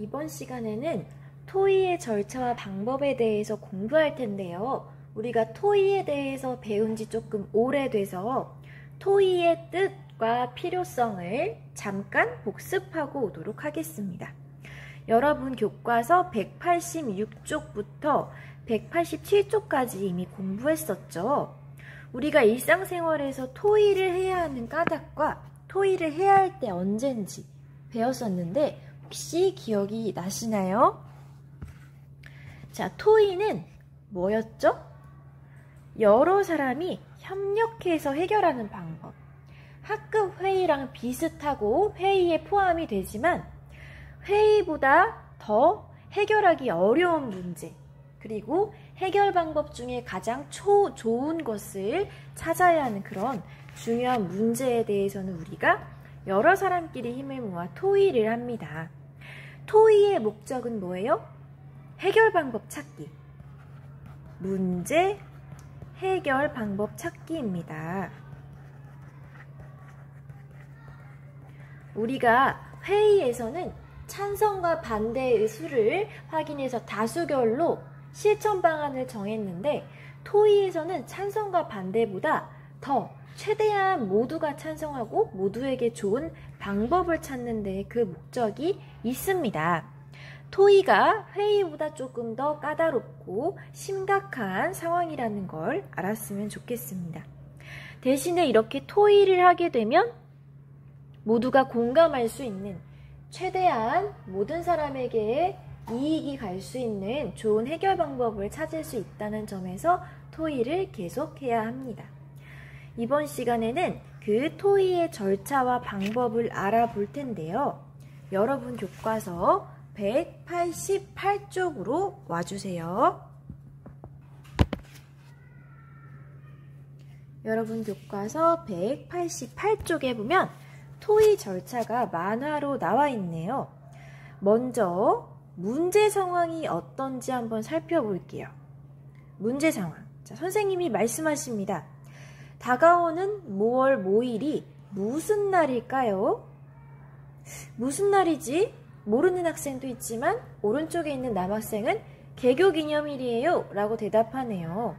이번 시간에는 토의의 절차와 방법에 대해서 공부할 텐데요. 우리가 토의에 대해서 배운 지 조금 오래돼서 토의의 뜻과 필요성을 잠깐 복습하고 오도록 하겠습니다. 여러분 교과서 186쪽부터 187쪽까지 이미 공부했었죠. 우리가 일상생활에서 토의를 해야 하는 까닭과 토의를 해야 할 때 언젠지 배웠었는데 혹시 기억이 나시나요? 자, 토의는 뭐였죠? 여러 사람이 협력해서 해결하는 방법. 학급 회의랑 비슷하고 회의에 포함이 되지만 회의보다 더 해결하기 어려운 문제, 그리고 해결 방법 중에 가장 좋은 것을 찾아야 하는 그런 중요한 문제에 대해서는 우리가 여러 사람끼리 힘을 모아 토의를 합니다. 토의의 목적은 뭐예요? 해결 방법 찾기. 문제 해결 방법 찾기입니다. 우리가 회의에서는 찬성과 반대의 수를 확인해서 다수결로 실천 방안을 정했는데 토의에서는 찬성과 반대보다 더 최대한 모두가 찬성하고 모두에게 좋은 방법을 찾는 데 그 목적이 있습니다. 토의가 회의보다 조금 더 까다롭고 심각한 상황이라는 걸 알았으면 좋겠습니다. 대신에 이렇게 토의를 하게 되면 모두가 공감할 수 있는 최대한 모든 사람에게 이익이 갈 수 있는 좋은 해결 방법을 찾을 수 있다는 점에서 토의를 계속해야 합니다. 이번 시간에는 그 토의의 절차와 방법을 알아볼 텐데요. 여러분 교과서 188쪽으로 와주세요. 여러분 교과서 188쪽에 보면 토의 절차가 만화로 나와 있네요. 먼저 문제 상황이 어떤지 한번 살펴볼게요. 문제 상황. 자, 선생님이 말씀하십니다. 다가오는 5월 5일이 무슨 날일까요? 무슨 날이지? 모르는 학생도 있지만 오른쪽에 있는 남학생은 개교기념일이에요 라고 대답하네요.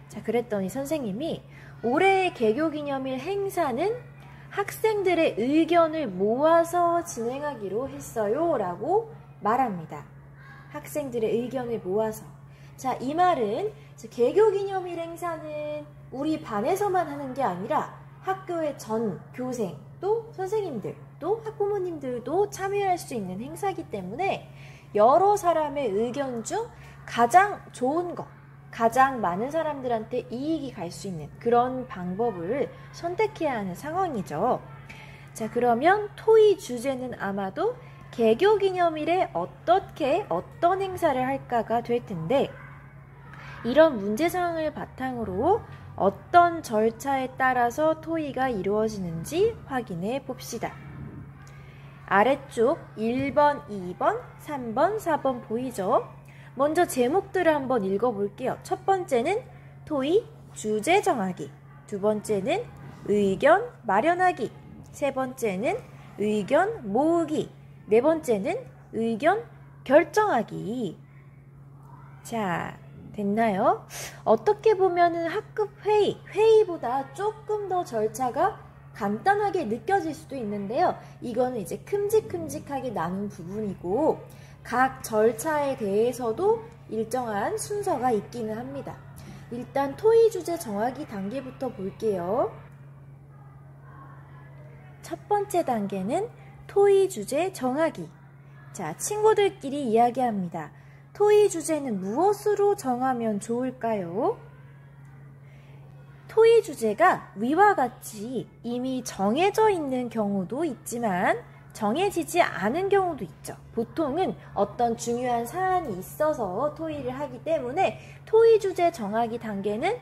자, 그랬더니 선생님이 올해의 개교기념일 행사는 학생들의 의견을 모아서 진행하기로 했어요 라고 말합니다. 학생들의 의견을 모아서. 자, 이 말은 개교기념일 행사는 우리 반에서만 하는 게 아니라 학교의 전 교생, 또 선생님들, 또 학부모님들도 참여할 수 있는 행사이기 때문에 여러 사람의 의견 중 가장 좋은 것, 가장 많은 사람들한테 이익이 갈 수 있는 그런 방법을 선택해야 하는 상황이죠. 자, 그러면 토의 주제는 아마도 개교기념일에 어떤 행사를 할까가 될 텐데 이런 문제 상황을 바탕으로 어떤 절차에 따라서 토의가 이루어지는지 확인해 봅시다. 아래쪽 1번, 2번, 3번, 4번 보이죠? 먼저 제목들을 한번 읽어볼게요. 첫 번째는 토의 주제 정하기, 두 번째는 의견 마련하기, 세 번째는 의견 모으기, 네 번째는 의견 결정하기. 자, 됐나요? 어떻게 보면은 학급 회의보다 조금 더 절차가 간단하게 느껴질 수도 있는데요. 이거는 이제 큼직큼직하게 나눈 부분이고 각 절차에 대해서도 일정한 순서가 있기는 합니다. 일단 토의 주제 정하기 단계부터 볼게요. 첫 번째 단계는 토의 주제 정하기. 자, 친구들끼리 이야기합니다. 토의 주제는 무엇으로 정하면 좋을까요? 토의 주제가 위와 같이 이미 정해져 있는 경우도 있지만 정해지지 않은 경우도 있죠. 보통은 어떤 중요한 사안이 있어서 토의를 하기 때문에 토의 주제 정하기 단계는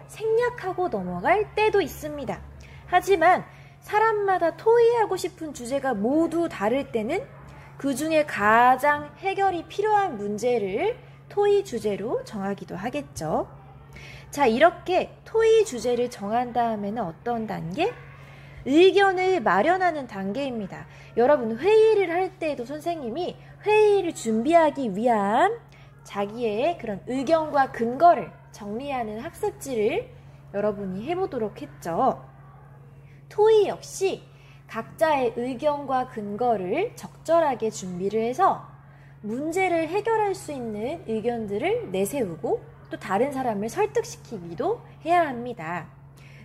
생략하고 넘어갈 때도 있습니다. 하지만 사람마다 토의하고 싶은 주제가 모두 다를 때는 그 중에 가장 해결이 필요한 문제를 토의 주제로 정하기도 하겠죠. 자, 이렇게 토의 주제를 정한 다음에는 어떤 단계? 의견을 마련하는 단계입니다. 여러분 회의를 할 때에도 선생님이 회의를 준비하기 위한 자기의 그런 의견과 근거를 정리하는 학습지를 여러분이 해보도록 했죠. 토의 역시 각자의 의견과 근거를 적절하게 준비를 해서 문제를 해결할 수 있는 의견들을 내세우고 또 다른 사람을 설득시키기도 해야 합니다.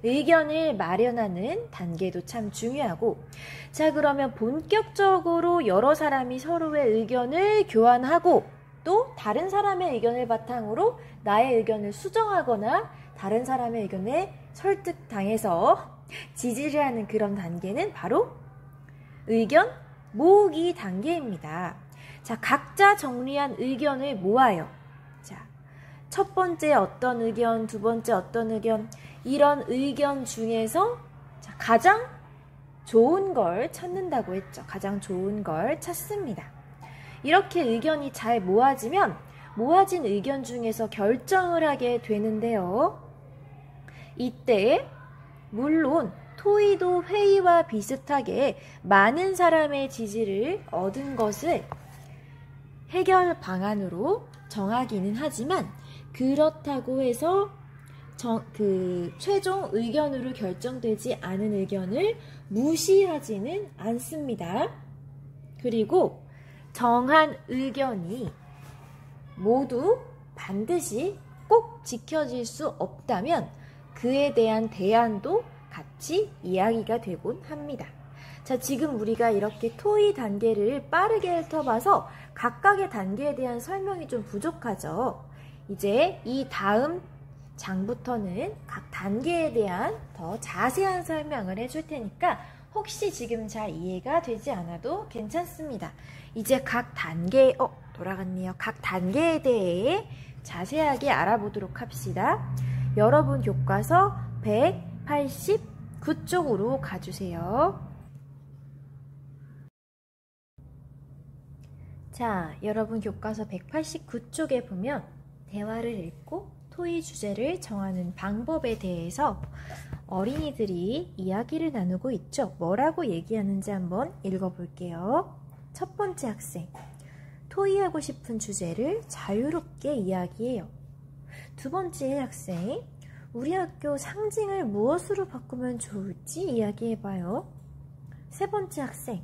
의견을 마련하는 단계도 참 중요하고, 자 그러면 본격적으로 여러 사람이 서로의 의견을 교환하고 또 다른 사람의 의견을 바탕으로 나의 의견을 수정하거나 다른 사람의 의견에 설득당해서 지지를 하는 그런 단계는 바로 의견 모으기 단계입니다. 자, 각자 정리한 의견을 모아요. 자, 첫 번째 어떤 의견, 두 번째 어떤 의견, 이런 의견 중에서 자, 가장 좋은 걸 찾는다고 했죠. 가장 좋은 걸 찾습니다. 이렇게 의견이 잘 모아지면 모아진 의견 중에서 결정을 하게 되는데요. 이때 물론 토의도 회의와 비슷하게 많은 사람의 지지를 얻은 것을 해결 방안으로 정하기는 하지만 그렇다고 해서 최종 의견으로 결정되지 않은 의견을 무시하지는 않습니다. 그리고 정한 의견이 모두 반드시 꼭 지켜질 수 없다면 그에 대한 대안도 같이 이야기가 되곤 합니다. 자, 지금 우리가 이렇게 토의 단계를 빠르게 훑어봐서 각각의 단계에 대한 설명이 좀 부족하죠. 이제 이 다음 장부터는 각 단계에 대한 더 자세한 설명을 해줄 테니까 혹시 지금 잘 이해가 되지 않아도 괜찮습니다. 이제 각 단계, 돌아갔네요. 각 단계에 대해 자세하게 알아보도록 합시다. 여러분 교과서 189쪽으로 가주세요. 자, 여러분 교과서 189쪽에 보면 대화를 읽고 토의 주제를 정하는 방법에 대해서 어린이들이 이야기를 나누고 있죠. 뭐라고 얘기하는지 한번 읽어볼게요. 첫 번째 학생, 토의하고 싶은 주제를 자유롭게 이야기해요. 두 번째 학생, 우리 학교 상징을 무엇으로 바꾸면 좋을지 이야기해봐요. 세 번째 학생,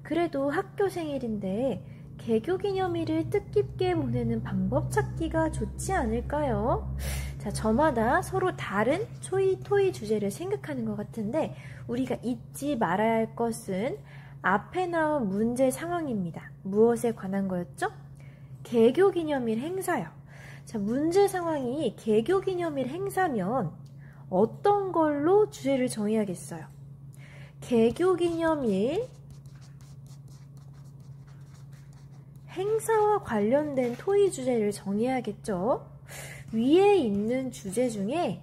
그래도 학교 생일인데 개교기념일을 뜻깊게 보내는 방법 찾기가 좋지 않을까요? 자, 저마다 서로 다른 토의 주제를 생각하는 것 같은데 우리가 잊지 말아야 할 것은 앞에 나온 문제 상황입니다. 무엇에 관한 거였죠? 개교기념일 행사요. 자, 문제 상황이 개교기념일 행사면 어떤 걸로 주제를 정해야겠어요? 개교기념일 행사와 관련된 토의 주제를 정해야겠죠. 위에 있는 주제 중에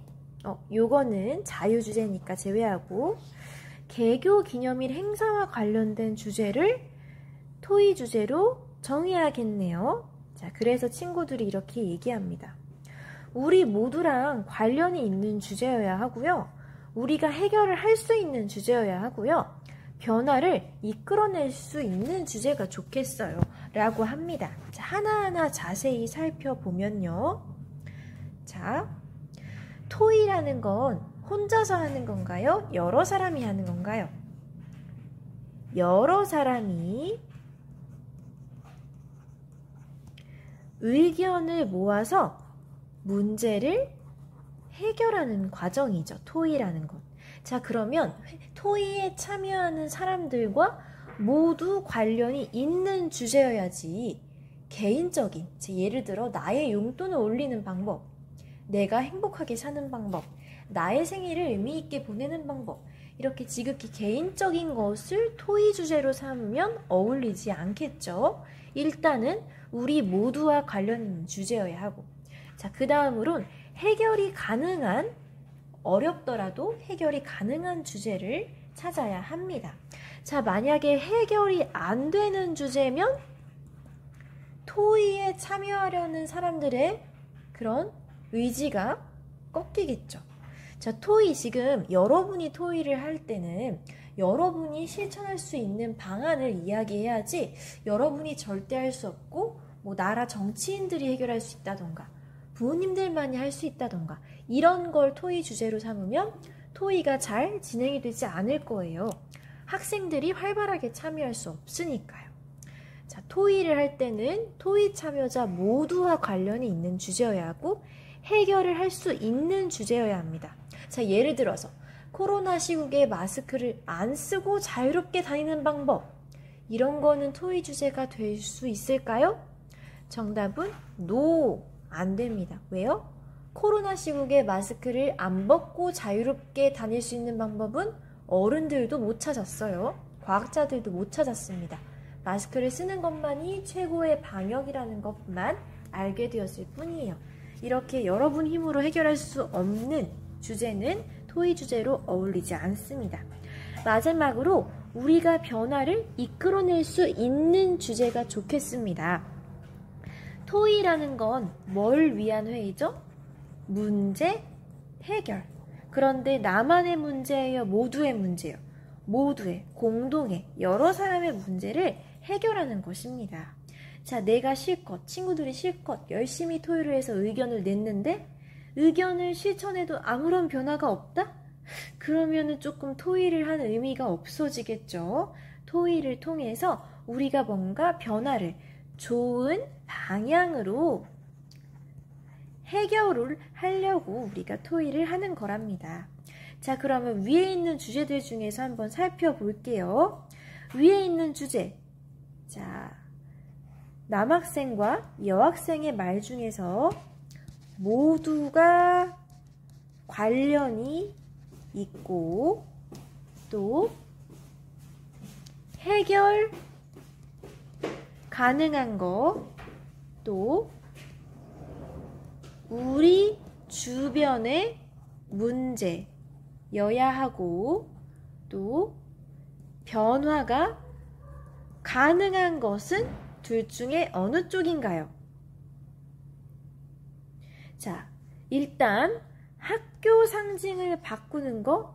요거는 자유주제니까 제외하고 개교기념일 행사와 관련된 주제를 토의 주제로 정해야겠네요. 자, 그래서 친구들이 이렇게 얘기합니다. 우리 모두랑 관련이 있는 주제여야 하고요. 우리가 해결을 할 수 있는 주제여야 하고요. 변화를 이끌어낼 수 있는 주제가 좋겠어요 라고 합니다. 자, 하나하나 자세히 살펴보면요. 자, 토의라는 건 혼자서 하는 건가요? 여러 사람이 하는 건가요? 여러 사람이 의견을 모아서 문제를 해결하는 과정이죠. 토의라는 건. 자, 그러면 토의에 참여하는 사람들과 모두 관련이 있는 주제여야지 개인적인, 예를 들어 나의 용돈을 올리는 방법, 내가 행복하게 사는 방법, 나의 생일을 의미 있게 보내는 방법, 이렇게 지극히 개인적인 것을 토의 주제로 삼으면 어울리지 않겠죠. 일단은 우리 모두와 관련 있는 주제여야 하고, 자, 그 다음으론 해결이 가능한, 어렵더라도 해결이 가능한 주제를 찾아야 합니다. 자, 만약에 해결이 안 되는 주제면 토의에 참여하려는 사람들의 그런 의지가 꺾이겠죠. 자, 자, 토의 지금 여러분이 토의를 할 때는 여러분이 실천할 수 있는 방안을 이야기해야지 여러분이 절대 할 수 없고 뭐 나라 정치인들이 해결할 수 있다던가 부모님들만이 할 수 있다던가 이런 걸 토의 주제로 삼으면 토의가 잘 진행이 되지 않을 거예요. 학생들이 활발하게 참여할 수 없으니까요. 자, 토의를 할 때는 토의 참여자 모두와 관련이 있는 주제여야 하고 해결을 할 수 있는 주제여야 합니다. 자, 예를 들어서 코로나 시국에 마스크를 안 쓰고 자유롭게 다니는 방법, 이런 거는 토의 주제가 될 수 있을까요? 정답은 NO, 안 됩니다. 왜요? 코로나 시국에 마스크를 안 벗고 자유롭게 다닐 수 있는 방법은 어른들도 못 찾았어요. 과학자들도 못 찾았습니다. 마스크를 쓰는 것만이 최고의 방역이라는 것만 알게 되었을 뿐이에요. 이렇게 여러분 힘으로 해결할 수 없는 주제는 토의 주제로 어울리지 않습니다. 마지막으로 우리가 변화를 이끌어낼 수 있는 주제가 좋겠습니다. 토의라는 건 뭘 위한 회의죠? 문제 해결. 그런데 나만의 문제예요? 모두의 문제예요? 모두의, 공동의, 여러 사람의 문제를 해결하는 것입니다. 자, 내가 실컷, 친구들이 실컷 열심히 토의를 해서 의견을 냈는데 의견을 실천해도 아무런 변화가 없다? 그러면은 조금 토의를 하는 의미가 없어지겠죠. 토의를 통해서 우리가 뭔가 변화를 좋은 방향으로 해결을 하려고 우리가 토의를 하는 거랍니다. 자, 그러면 위에 있는 주제들 중에서 한번 살펴볼게요. 위에 있는 주제. 자, 남학생과 여학생의 말 중에서 모두가 관련이 있고 또 해결 가능한 거, 또 우리 주변의 문제여야 하고 또 변화가 가능한 것은 둘 중에 어느 쪽인가요? 자, 일단 학교 상징을 바꾸는 거,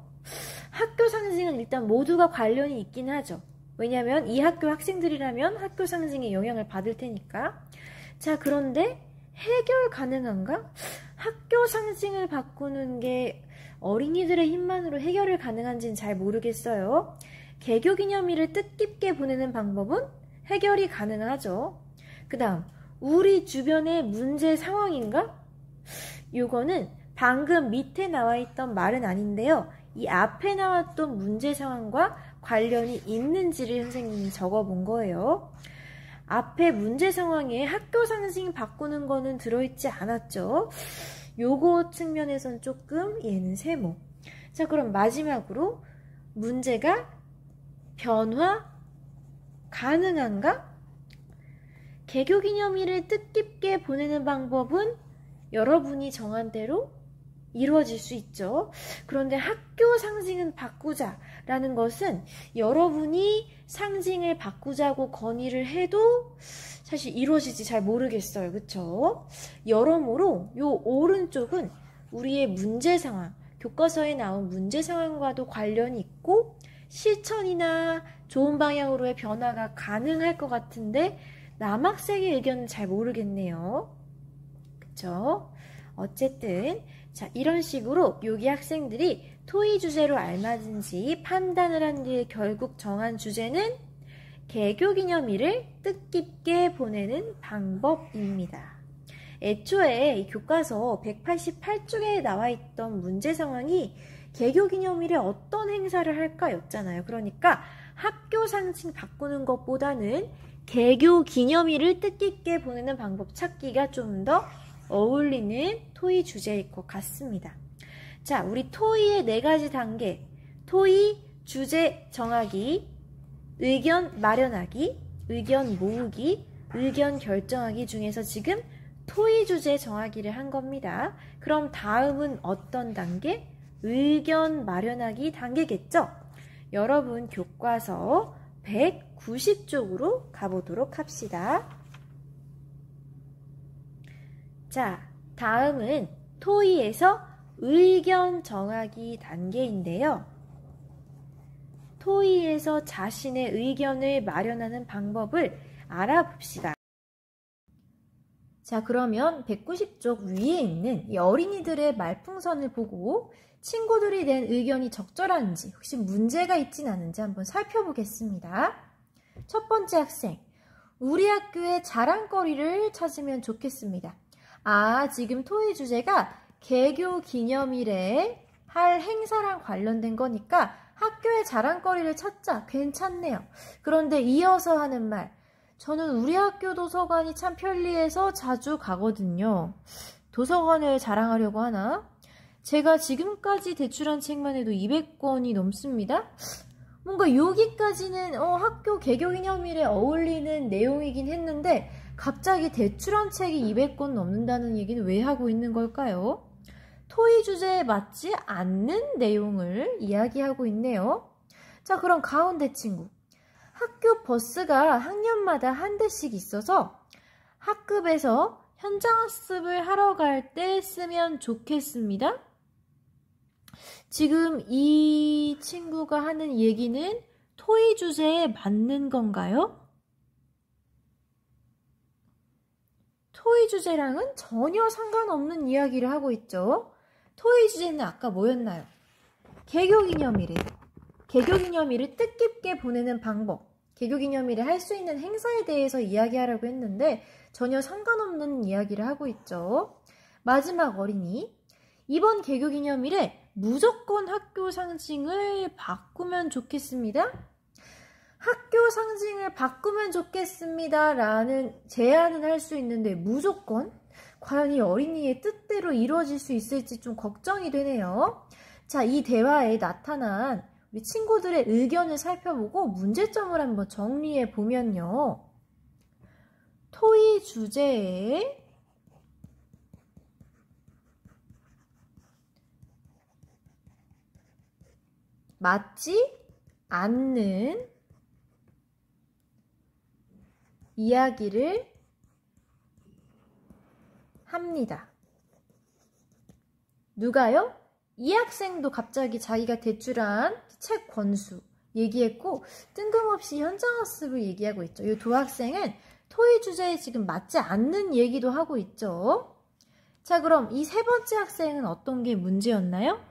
학교 상징은 일단 모두가 관련이 있긴 하죠. 왜냐하면 이 학교 학생들이라면 학교 상징에 영향을 받을 테니까. 자, 그런데 해결 가능한가? 학교 상징을 바꾸는 게 어린이들의 힘만으로 해결을 가능한지는 잘 모르겠어요. 개교기념일을 뜻깊게 보내는 방법은 해결이 가능하죠. 그 다음, 우리 주변의 문제 상황인가? 요거는 방금 밑에 나와 있던 말은 아닌데요. 이 앞에 나왔던 문제 상황과 관련이 있는지를 선생님이 적어본 거예요. 앞에 문제 상황에 학교 상징 바꾸는 거는 들어있지 않았죠. 요거 측면에선 조금 얘는 세모. 자, 그럼 마지막으로 문제가 변화 가능한가? 개교기념일을 뜻깊게 보내는 방법은 여러분이 정한 대로 이루어질 수 있죠. 그런데 학교 상징은 바꾸자라는 것은 여러분이 상징을 바꾸자고 건의를 해도 사실 이루어질지 잘 모르겠어요. 그쵸? 여러모로 요 오른쪽은 우리의 문제 상황, 교과서에 나온 문제 상황과도 관련이 있고 실천이나 좋은 방향으로의 변화가 가능할 것 같은데 남학생의 의견은 잘 모르겠네요. 그쵸? 어쨌든 자, 이런 식으로 여기 학생들이 토의 주제로 알맞은지 판단을 한 뒤에 결국 정한 주제는 개교기념일을 뜻깊게 보내는 방법입니다. 애초에 이 교과서 188쪽에 나와 있던 문제 상황이 개교기념일에 어떤 행사를 할까 였잖아요. 그러니까 학교 상징 바꾸는 것보다는 개교기념일을 뜻깊게 보내는 방법 찾기가 좀 더 어울리는 토의 주제일 것 같습니다. 자, 우리 토의의 4가지 단계, 토의 주제 정하기, 의견 마련하기, 의견 모으기, 의견 결정하기 중에서 지금 토의 주제 정하기를 한 겁니다. 그럼 다음은 어떤 단계? 의견 마련하기 단계겠죠? 여러분 교과서 190쪽으로 가보도록 합시다. 자, 다음은 토의에서 의견 정하기 단계인데요. 토의에서 자신의 의견을 마련하는 방법을 알아봅시다. 자, 그러면 190쪽 위에 있는 이 어린이들의 말풍선을 보고 친구들이 낸 의견이 적절한지 혹시 문제가 있진 않은지 한번 살펴보겠습니다. 첫 번째 학생, 우리 학교의 자랑거리를 찾으면 좋겠습니다. 지금 토의 주제가 개교 기념일에 할 행사랑 관련된 거니까 학교의 자랑거리를 찾자. 괜찮네요. 그런데 이어서 하는 말, 저는 우리 학교 도서관이 참 편리해서 자주 가거든요. 도서관을 자랑하려고 하나? 제가 지금까지 대출한 책만 해도 200권이 넘습니다. 뭔가 여기까지는 학교 개교기념일에 어울리는 내용이긴 했는데 갑자기 대출한 책이 200권 넘는다는 얘기는 왜 하고 있는 걸까요? 토의 주제에 맞지 않는 내용을 이야기하고 있네요. 자, 그럼 가운데 친구. 학교 버스가 학년마다 한 대씩 있어서 학급에서 현장학습을 하러 갈 때 쓰면 좋겠습니다. 지금 이 친구가 하는 얘기는 토의 주제에 맞는 건가요? 토의 주제랑은 전혀 상관없는 이야기를 하고 있죠. 토의 주제는 아까 뭐였나요? 개교기념일이에요. 개교기념일을 뜻깊게 보내는 방법, 개교기념일에 할 수 있는 행사에 대해서 이야기하라고 했는데 전혀 상관없는 이야기를 하고 있죠. 마지막 어린이, 이번 개교기념일에 무조건 학교 상징을 바꾸면 좋겠습니다. 학교 상징을 바꾸면 좋겠습니다 라는 제안은 할 수 있는데 무조건? 과연 이 어린이의 뜻대로 이루어질 수 있을지 좀 걱정이 되네요. 자, 이 대화에 나타난 우리 친구들의 의견을 살펴보고 문제점을 한번 정리해 보면요. 토의 주제에 맞지 않는 이야기를 합니다. 누가요? 이 학생도 갑자기 자기가 대출한 책 권수 얘기했고 뜬금없이 현장학습을 얘기하고 있죠. 이 두 학생은 토의 주제에 지금 맞지 않는 얘기도 하고 있죠. 자, 그럼 이 세 번째 학생은 어떤 게 문제였나요?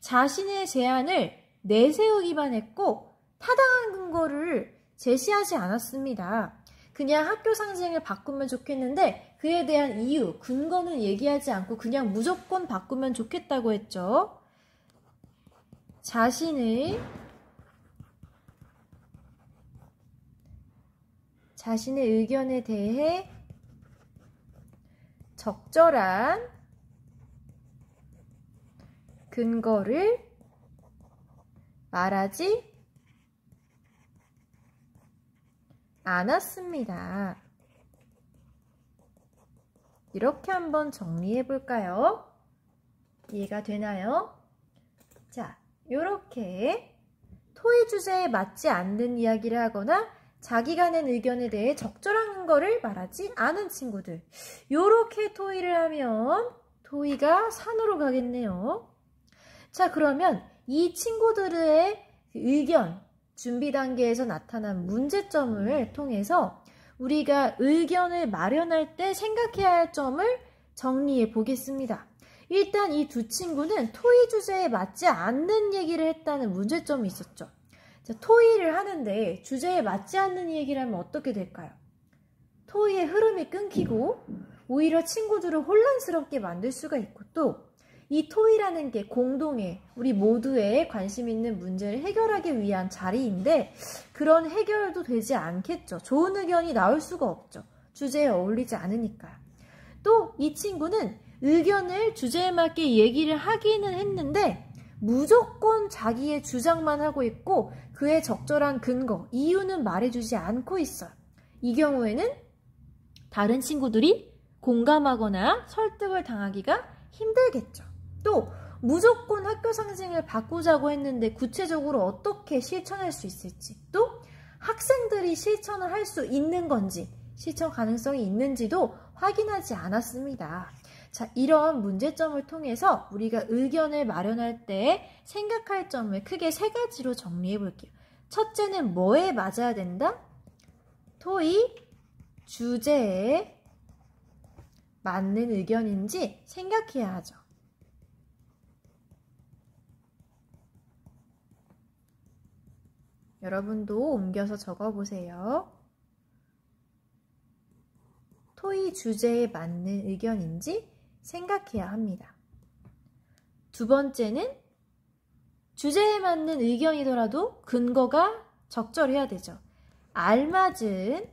자신의 제안을 내세우기만 했고 타당한 근거를 제시하지 않았습니다. 그냥 학교 상징을 바꾸면 좋겠는데 그에 대한 이유, 근거는 얘기하지 않고 그냥 무조건 바꾸면 좋겠다고 했죠. 자신의 의견에 대해 적절한 근거를 말하지 않았습니다. 이렇게 한번 정리해 볼까요? 이해가 되나요? 자, 이렇게 토의 주제에 맞지 않는 이야기를 하거나 자기가 낸 의견에 대해 적절한 근거를 말하지 않은 친구들. 이렇게 토의를 하면 토의가 산으로 가겠네요. 자, 그러면 이 친구들의 의견, 준비 단계에서 나타난 문제점을 통해서 우리가 의견을 마련할 때 생각해야 할 점을 정리해 보겠습니다. 일단 이 두 친구는 토의 주제에 맞지 않는 얘기를 했다는 문제점이 있었죠. 자, 토의를 하는데 주제에 맞지 않는 얘기를 하면 어떻게 될까요? 토의의 흐름이 끊기고 오히려 친구들을 혼란스럽게 만들 수가 있고 또 이 토의라는 게 공동의 우리 모두의 관심 있는 문제를 해결하기 위한 자리인데 그런 해결도 되지 않겠죠. 좋은 의견이 나올 수가 없죠. 주제에 어울리지 않으니까요. 또 이 친구는 의견을 주제에 맞게 얘기를 하기는 했는데 무조건 자기의 주장만 하고 있고 그의 적절한 근거, 이유는 말해주지 않고 있어요. 이 경우에는 다른 친구들이 공감하거나 설득을 당하기가 힘들겠죠. 또 무조건 학교 상징을 바꾸자고 했는데 구체적으로 어떻게 실천할 수 있을지, 또 학생들이 실천을 할 수 있는 건지, 실천 가능성이 있는지도 확인하지 않았습니다. 자, 이런 문제점을 통해서 우리가 의견을 마련할 때 생각할 점을 크게 3가지로 정리해 볼게요. 첫째는 뭐에 맞아야 된다? 토의 주제에 맞는 의견인지 생각해야 하죠. 여러분도 옮겨서 적어보세요. 토의 주제에 맞는 의견인지 생각해야 합니다. 두 번째는 주제에 맞는 의견이더라도 근거가 적절해야 되죠. 알맞은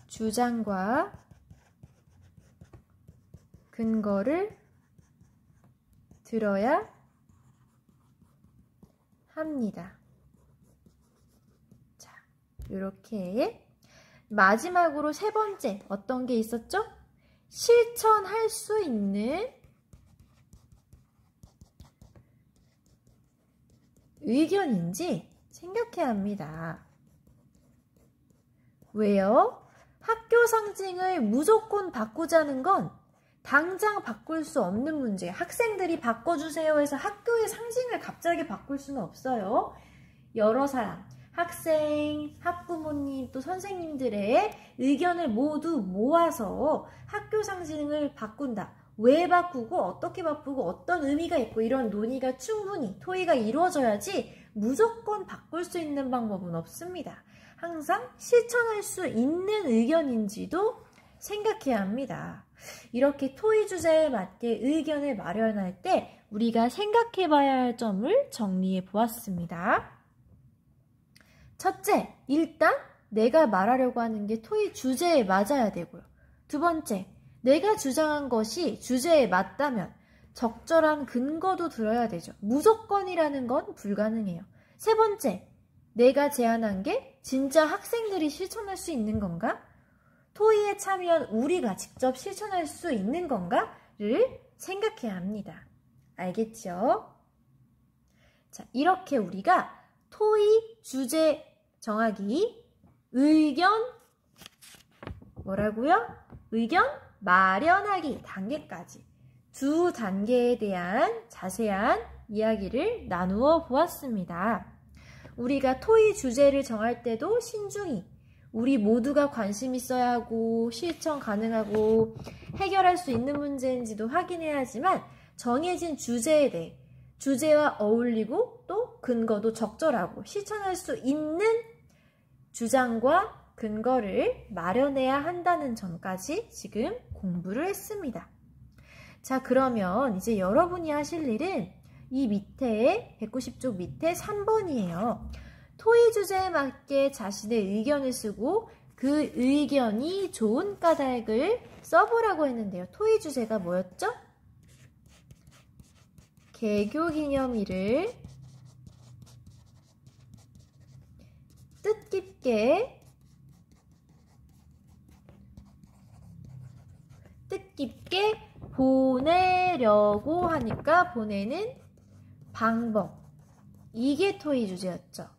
주장과 근거를 들어야 합니다. 자, 이렇게 마지막으로 3번째 어떤 게 있었죠? 실천할 수 있는 의견인지 생각해야 합니다. 왜요? 학교 상징을 무조건 바꾸자는 건 당장 바꿀 수 없는 문제예요. 학생들이 바꿔주세요 해서 학교의 상징을 갑자기 바꿀 수는 없어요. 여러 사람, 학생, 학부모님, 또 선생님들의 의견을 모두 모아서 학교 상징을 바꾼다. 왜 바꾸고 어떻게 바꾸고 어떤 의미가 있고 이런 논의가 충분히 토의가 이루어져야지 무조건 바꿀 수 있는 방법은 없습니다. 항상 실천할 수 있는 의견인지도 생각해야 합니다. 이렇게 토의 주제에 맞게 의견을 마련할 때 우리가 생각해 봐야 할 점을 정리해 보았습니다. 첫째, 일단 내가 말하려고 하는 게 토의 주제에 맞아야 되고요. 두 번째, 내가 주장한 것이 주제에 맞다면 적절한 근거도 들어야 되죠. 무조건이라는 건 불가능해요. 세 번째, 내가 제안한 게 진짜 학생들이 실천할 수 있는 건가? 토의에 참여한 우리가 직접 실천할 수 있는 건가를 생각해야 합니다. 알겠죠? 자, 이렇게 우리가 토의 주제 정하기, 의견, 뭐라고요? 의견 마련하기 단계까지 두 단계에 대한 자세한 이야기를 나누어 보았습니다. 우리가 토의 주제를 정할 때도 신중히 우리 모두가 관심 있어야 하고 실천 가능하고 해결할 수 있는 문제인지도 확인해야 하지만 정해진 주제에 대해 주제와 어울리고 또 근거도 적절하고 실천할 수 있는 주장과 근거를 마련해야 한다는 점까지 지금 공부를 했습니다. 자, 그러면 이제 여러분이 하실 일은 이 밑에 190쪽 밑에 3번이에요. 토의 주제에 맞게 자신의 의견을 쓰고 그 의견이 좋은 까닭을 써보라고 했는데요. 토의 주제가 뭐였죠? 개교기념일을 뜻깊게 보내려고 하니까 보내는 방법, 이게 토의 주제였죠.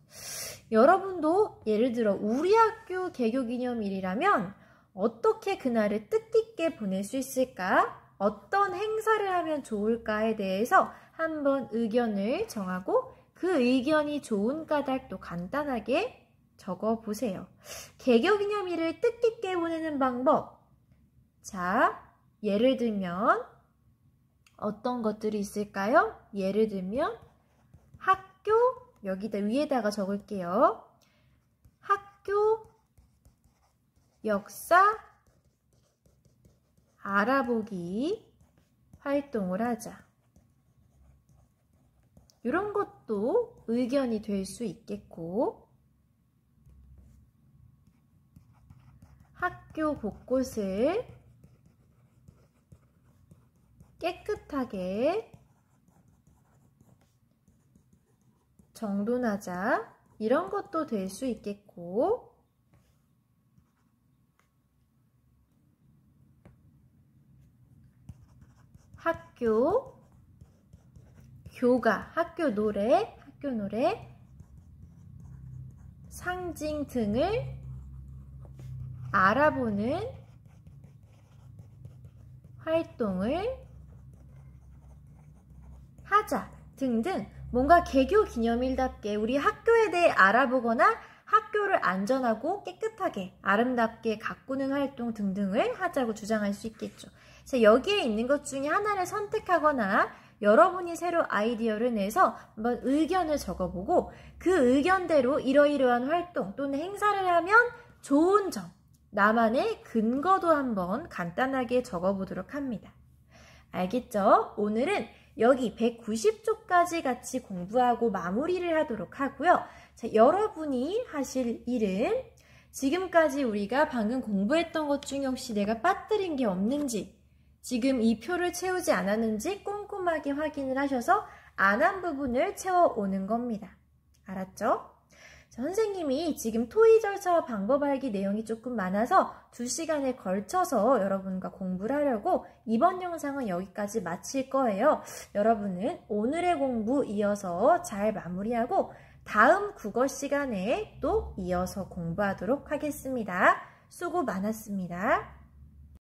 여러분도 예를 들어 우리 학교 개교기념일이라면 어떻게 그날을 뜻깊게 보낼 수 있을까? 어떤 행사를 하면 좋을까에 대해서 한번 의견을 정하고 그 의견이 좋은 까닭도 간단하게 적어보세요. 개교기념일을 뜻깊게 보내는 방법. 자, 예를 들면 어떤 것들이 있을까요? 예를 들면 학교, 여기다 위에다가 적을게요. 학교 역사 알아보기 활동을 하자. 이런 것도 의견이 될 수 있겠고, 학교 곳곳을 깨끗하게 정돈하자. 이런 것도 될 수 있겠고, 학교 교가, 학교 노래 상징 등을 알아보는 활동을 하자 등등 뭔가 개교 기념일답게 우리 학교에 대해 알아보거나 학교를 안전하고 깨끗하게 아름답게 가꾸는 활동 등등을 하자고 주장할 수 있겠죠. 자, 여기에 있는 것 중에 하나를 선택하거나 여러분이 새로 아이디어를 내서 한번 의견을 적어보고 그 의견대로 이러이러한 활동 또는 행사를 하면 좋은 점, 나만의 근거도 한번 간단하게 적어보도록 합니다. 알겠죠? 오늘은 여기 190쪽까지 같이 공부하고 마무리를 하도록 하고요. 자, 여러분이 하실 일은 지금까지 우리가 방금 공부했던 것 중에 혹시 내가 빠뜨린 게 없는지, 지금 이 표를 채우지 않았는지 꼼꼼하게 확인을 하셔서 안 한 부분을 채워오는 겁니다. 알았죠? 자, 선생님이 지금 토의 절차와 방법 알기 내용이 조금 많아서 2시간에 걸쳐서 여러분과 공부를 하려고 이번 영상은 여기까지 마칠 거예요. 여러분은 오늘의 공부 이어서 잘 마무리하고 다음 국어 시간에 또 이어서 공부하도록 하겠습니다. 수고 많았습니다.